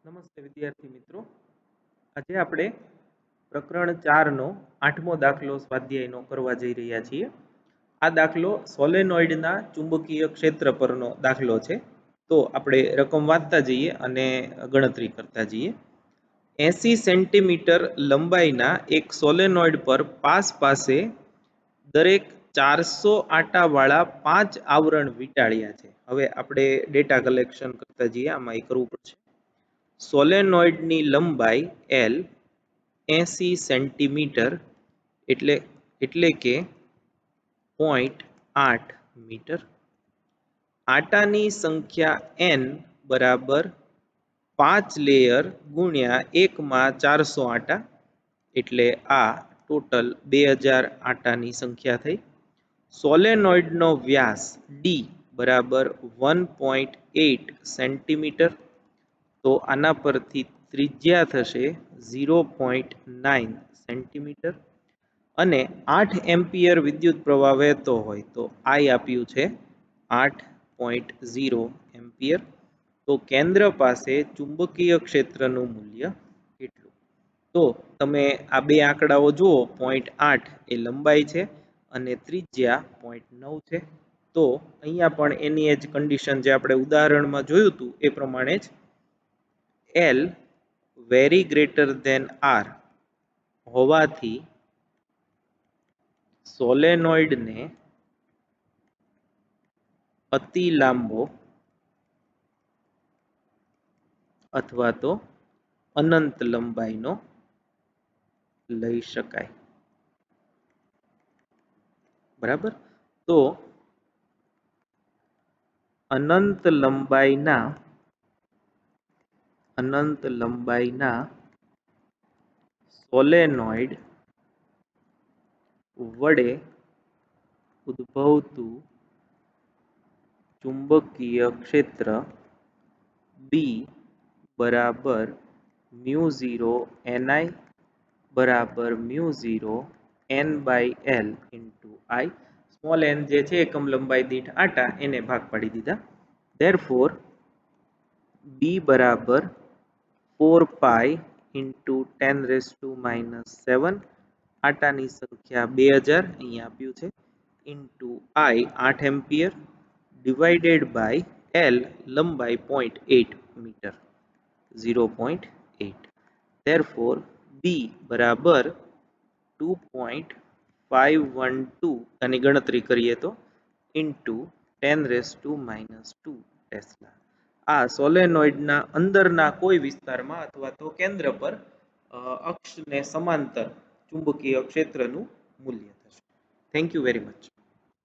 નમસ્તે વિદ્યાર્થી મિત્રો, આજે આપણે પ્રકરણ 4 નો 8મો દાખલો સ્વાધ્યાયનો કરવા જઈ રહ્યા છીએ. આ દાખલો સોલેનોઇડના ચુંબકીય ક્ષેત્ર પરનો દાખલો છે. તો આપણે રકમ વાંચતા જઈએ અને ગણતરી કરતા જઈએ. 80 સેન્ટીમીટર લંબાઈના એક સોલેનોઇડ પર પાસ પાસે દરેક 400 આટાવાળા 5 આવરણ વીંટાળ્યા છે. હવે આપણે ડેટા કલેક્શન કરતા જઈએ. આમાં એ કરવું પડશે. સોલેનોઇડની લંબાઈ L 80 સેન્ટીમીટર એટલે કે 0.8 મીટર. આટાની સંખ્યા n બરાબર 5 લેયર ગુણ્યા 1/400 આટા, એટલે આ ટોટલ 2000 આટાની સંખ્યા થઈ. સોલેનોઇડનો વ્યાસ D બરાબર 1.8 સેન્ટીમીટર. તો આના પરથી ત્રિજ્યા થશે 0.9 સેન્ટીમીટર અને 8 એમ્પિયર વિદ્યુત પ્રવાહ વહેતો હોય તો I આપ્યું છે 8.0 એમ્પિયર. તો કેન્દ્ર પાસે ચુંબકીય ક્ષેત્રનું મૂલ્ય કેટલું? તો તમે આ બે આંકડાઓ જુઓ. 0.8 એ લંબાઈ છે અને ત્રિજ્યા 0.9 છે. તો અહીંયા પણ એની જ કન્ડિશન જે આપણે ઉદાહરણમાં જોયું હતું એ પ્રમાણે જ L very greater than R હોવાથી સોલેનોઇડને અતિ લાંબો અથવા તો અનંત લંબાઈનો લઈ શકાય. બરાબર. તો અનંત લંબાઈના સોલેનોઇડ વડે ઉદ્ભવતું ચુંબકીય ક્ષેત્ર B બરાબર μ0 Ni બરાબર μ0 n/L into I. Small n જે છે એકમ લંબાઈ દીઠ આટા એને ભાગ પાડી દીધા. Therefore B બરાબર 4 pi into 10⁻⁻7 આટાની સંખ્યા 2000 અહીંયા આપ્યું છે into I 8 ampere divided by L લંબાઈ 0.8 મીટર 0.8. Therefore B બરાબર 2.512 આની ગણતરી કરીએ તો into 10⁻² ટેસ્લા. આ સોલેનોઇડના અંદરના કોઈ વિસ્તારમાં અથવા તો કેન્દ્ર પર અક્ષને સમાંતર ચુંબકીય ક્ષેત્રનું મૂલ્ય થશે. Thank you very much.